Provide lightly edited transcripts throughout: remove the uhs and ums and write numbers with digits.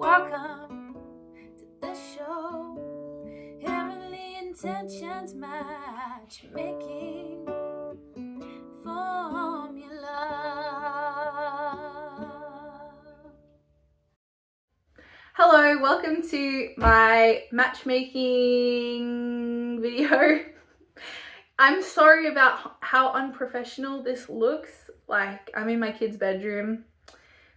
Welcome to the show. Heavenly intentions, matchmaking formula. Hello, welcome to my matchmaking video. I'm sorry about how unprofessional this looks. Like, I'm in my kid's bedroom.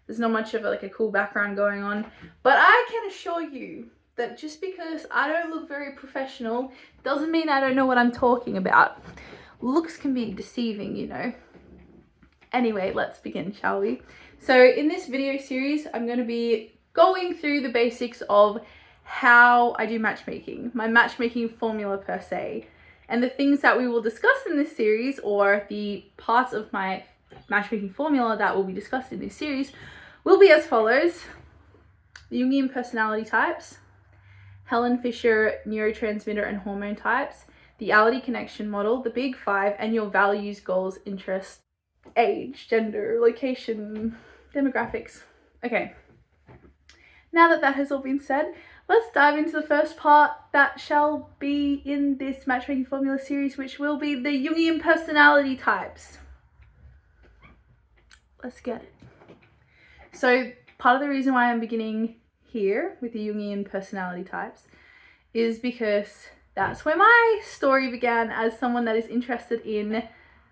There's not much of a cool background going on, but I can assure you that just because I don't look very professional doesn't mean I don't know what I'm talking about. Looks can be deceiving, you know. Anyway, let's begin, shall we? So in this video series, I'm going to be going through the basics of how I do matchmaking, my matchmaking formula per se, and the things that we will discuss in this series, or the parts of my matchmaking formula that will be discussed in this series, will be as follows: the Jungian personality types, Helen Fisher neurotransmitter and hormone types, the Ality connection model, the Big Five, and your values, goals, interests, age, gender, location, demographics. Okay, now that that has all been said, let's dive into the first part that shall be in this matchmaking formula series, which will be the Jungian personality types. Let's get it. So part of the reason why I'm beginning here with the Jungian personality types is because that's where my story began as someone that is interested in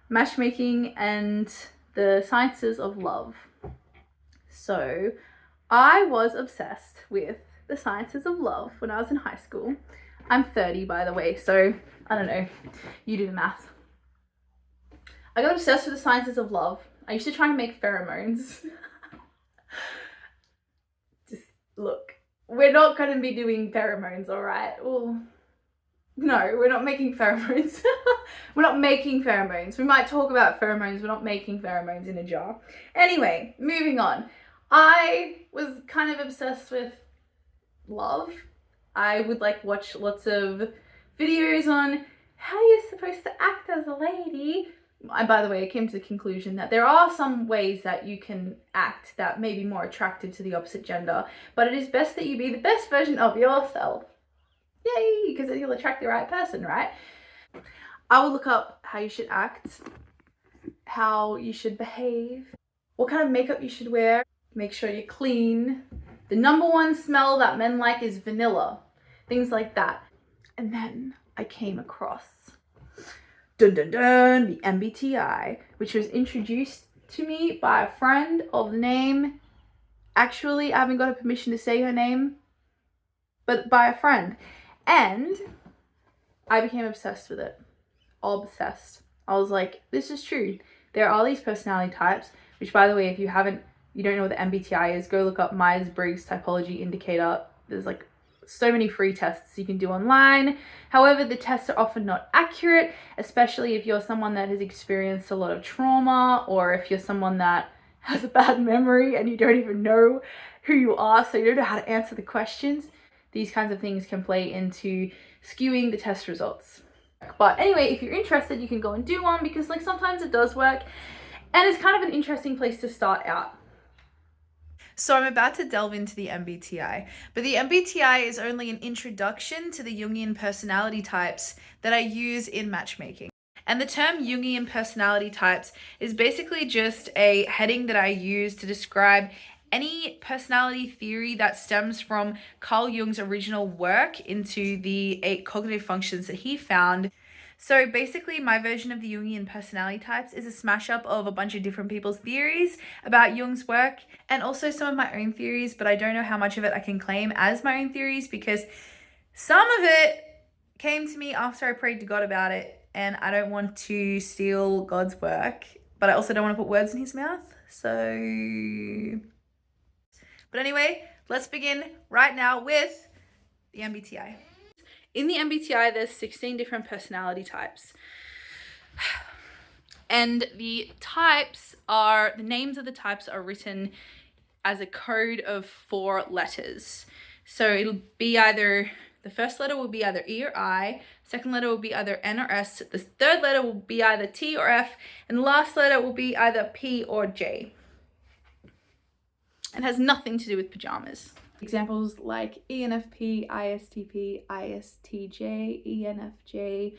matchmaking and the sciences of love. So I was obsessed with the sciences of love when I was in high school. I'm 30, by the way, so I don't know, you do the math. I got obsessed with the sciences of love. I used to try and make pheromones. Just look, we're not going to be doing pheromones, all right? Well, no, we're not making pheromones. We're not making pheromones. We might talk about pheromones. We're not making pheromones in a jar. Anyway, moving on. I was kind of obsessed with love. I would watch lots of videos on how you're supposed to act as a lady. And by the way, I came to the conclusion that there are some ways that you can act that may be more attractive to the opposite gender, but it is best that you be the best version of yourself. Yay, because then you'll attract the right person, right? I will look up how you should act, how you should behave, what kind of makeup you should wear, make sure you're clean. The number one smell that men like is vanilla, things like that. And then I came across dun dun dun, the MBTI, which was introduced to me by a friend of the name, actually, I haven't got a permission to say her name, but by a friend. And I became obsessed with it. Obsessed. I was like, this is true. There are these personality types, which, by the way, if you don't know what the MBTI is, go look up Myers-Briggs Typology Indicator. There's so many free tests you can do online. However, the tests are often not accurate, especially if you're someone that has experienced a lot of trauma, or if you're someone that has a bad memory and you don't even know who you are, so you don't know how to answer the questions. These kinds of things can play into skewing the test results. But anyway, if you're interested, you can go and do one, because sometimes it does work, and it's kind of an interesting place to start out. So I'm about to delve into the MBTI, but the MBTI is only an introduction to the Jungian personality types that I use in matchmaking. And the term Jungian personality types is basically just a heading that I use to describe any personality theory that stems from Carl Jung's original work into the 8 cognitive functions that he found. So basically, my version of the Jungian personality types is a smash up of a bunch of different people's theories about Jung's work, and also some of my own theories, but I don't know how much of it I can claim as my own theories, because some of it came to me after I prayed to God about it, and I don't want to steal God's work, but I also don't want to put words in his mouth. But anyway, let's begin right now with the MBTI. In the MBTI, there's 16 different personality types. And the names of the types are written as a code of 4 letters. So it'll be either, the first letter will be either E or I, second letter will be either N or S, the third letter will be either T or F, and the last letter will be either P or J. It has nothing to do with pajamas. Examples like ENFP, ISTP, ISTJ, ENFJ,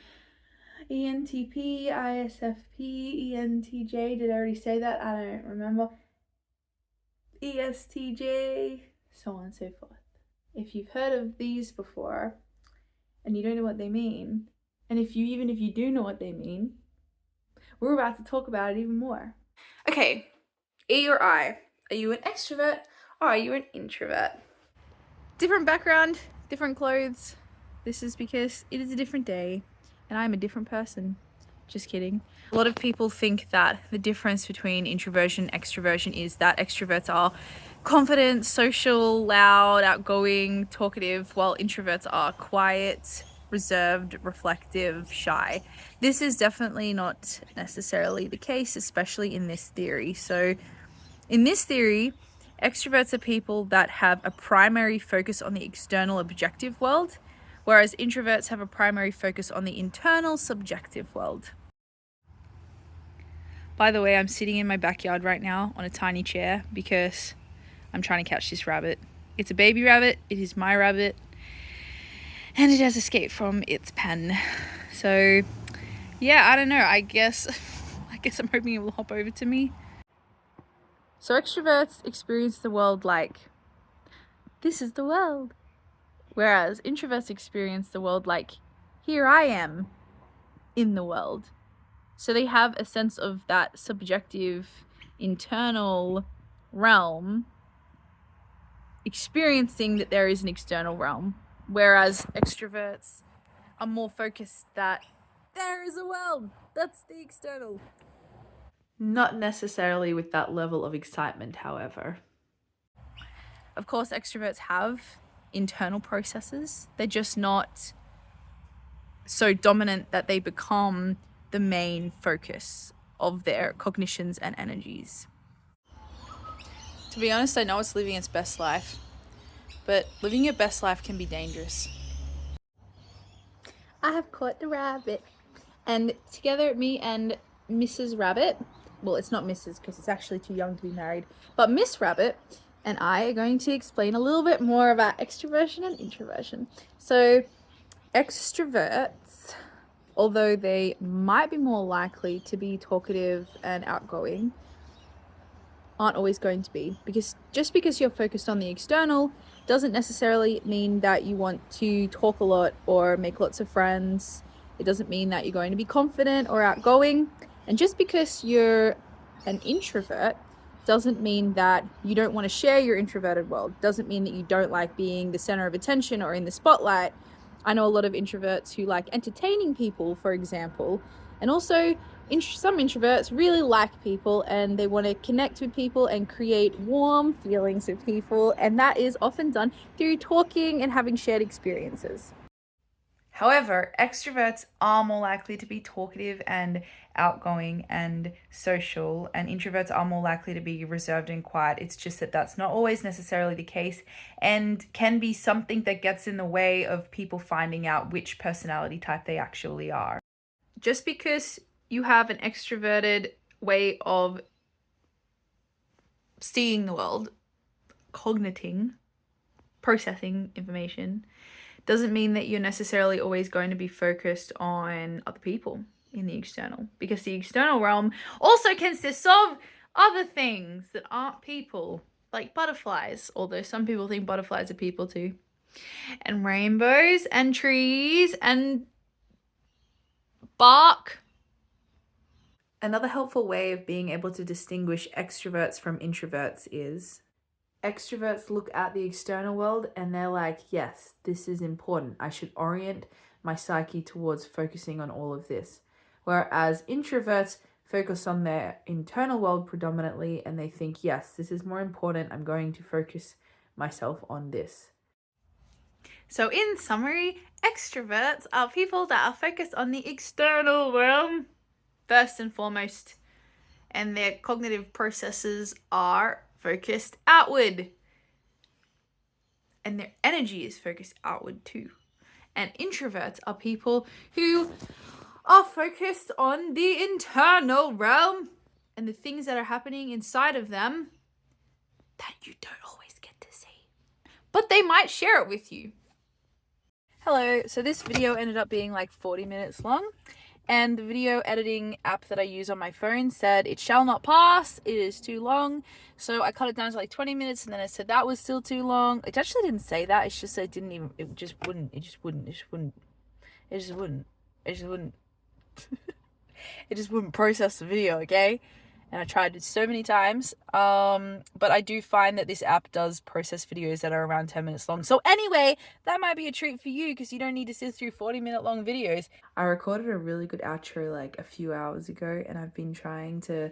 ENTP, ISFP, ENTJ. Did I already say that? I don't remember. ESTJ, so on and so forth. If you've heard of these before and you don't know what they mean, and even if you do know what they mean, we're about to talk about it even more. Okay, E or I, are you an extrovert or are you an introvert? Different background, different clothes. This is because it is a different day and I'm a different person. Just kidding. A lot of people think that the difference between introversion and extroversion is that extroverts are confident, social, loud, outgoing, talkative, while introverts are quiet, reserved, reflective, shy. This is definitely not necessarily the case, especially in this theory. So in this theory, extroverts are people that have a primary focus on the external objective world, whereas introverts have a primary focus on the internal subjective world. By the way, I'm sitting in my backyard right now on a tiny chair because I'm trying to catch this rabbit. It's a baby rabbit, it is my rabbit, and it has escaped from its pen. So yeah, I don't know, I guess I'm hoping it will hop over to me. So extroverts experience the world like, this is the world. Whereas introverts experience the world like, here I am in the world. So they have a sense of that subjective, internal realm, experiencing that there is an external realm. Whereas extroverts are more focused that there is a world, that's the external. Not necessarily with that level of excitement, however. Of course, extroverts have internal processes. They're just not so dominant that they become the main focus of their cognitions and energies. To be honest, I know it's living its best life, but living your best life can be dangerous. I have caught the rabbit, and together me and Mrs. Rabbit, well, it's not Mrs. because it's actually too young to be married, but Miss Rabbit and I are going to explain a little bit more about extroversion and introversion. So extroverts, although they might be more likely to be talkative and outgoing, aren't always going to be, because just because you're focused on the external doesn't necessarily mean that you want to talk a lot or make lots of friends. It doesn't mean that you're going to be confident or outgoing. And just because you're an introvert doesn't mean that you don't want to share your introverted world. Doesn't mean that you don't like being the center of attention or in the spotlight. I know a lot of introverts who like entertaining people, for example, and also some introverts really like people and they want to connect with people and create warm feelings with people, and that is often done through talking and having shared experiences. However, extroverts are more likely to be talkative and outgoing and social, and introverts are more likely to be reserved and quiet. It's just that that's not always necessarily the case and can be something that gets in the way of people finding out which personality type they actually are. Just because you have an extroverted way of seeing the world, cogniting, processing information, doesn't mean that you're necessarily always going to be focused on other people in the external, because the external realm also consists of other things that aren't people, like butterflies, although some people think butterflies are people too, and rainbows and trees and bark. Another helpful way of being able to distinguish extroverts from introverts is extroverts look at the external world and they're like, yes, this is important. I should orient my psyche towards focusing on all of this. Whereas introverts focus on their internal world predominantly and they think, yes, this is more important. I'm going to focus myself on this. So in summary, extroverts are people that are focused on the external realm first and foremost, and their cognitive processes are focused outward, and their energy is focused outward too. And introverts are people who are focused on the internal realm and the things that are happening inside of them that you don't always get to see, but but they might share it with you. Hello, so this video ended up being like 40 minutes long, and the video editing app that I use on my phone said it shall not pass, it is too long. So I cut it down to like 20 minutes, and then it said that was still too long. It actually didn't say that, it's just it didn't even, it just wouldn't it just wouldn't process the video, okay? And I tried it so many times, but I do find that this app does process videos that are around 10 minutes long. So anyway, that might be a treat for you because you don't need to sit through 40-minute long videos. I recorded a really good outro like a few hours ago, and I've been trying to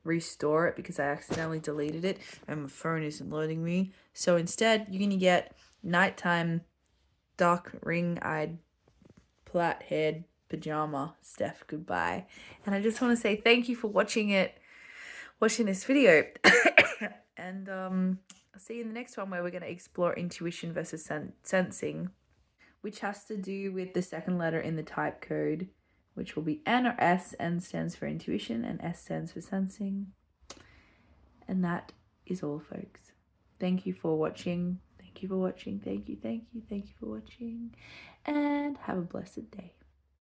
restore it because I accidentally deleted it and my phone isn't loading me. So instead, you're gonna get nighttime, dark, ring-eyed, plait-haired pajama Steph goodbye. And I just want to say thank you for watching this video. And I'll see you in the next one, where we're going to explore intuition versus sensing, which has to do with the second letter in the type code, which will be N or S. N stands for intuition and S stands for sensing. And that is all, folks. Thank you for watching. Thank you for watching. Thank you for watching. And have a blessed day.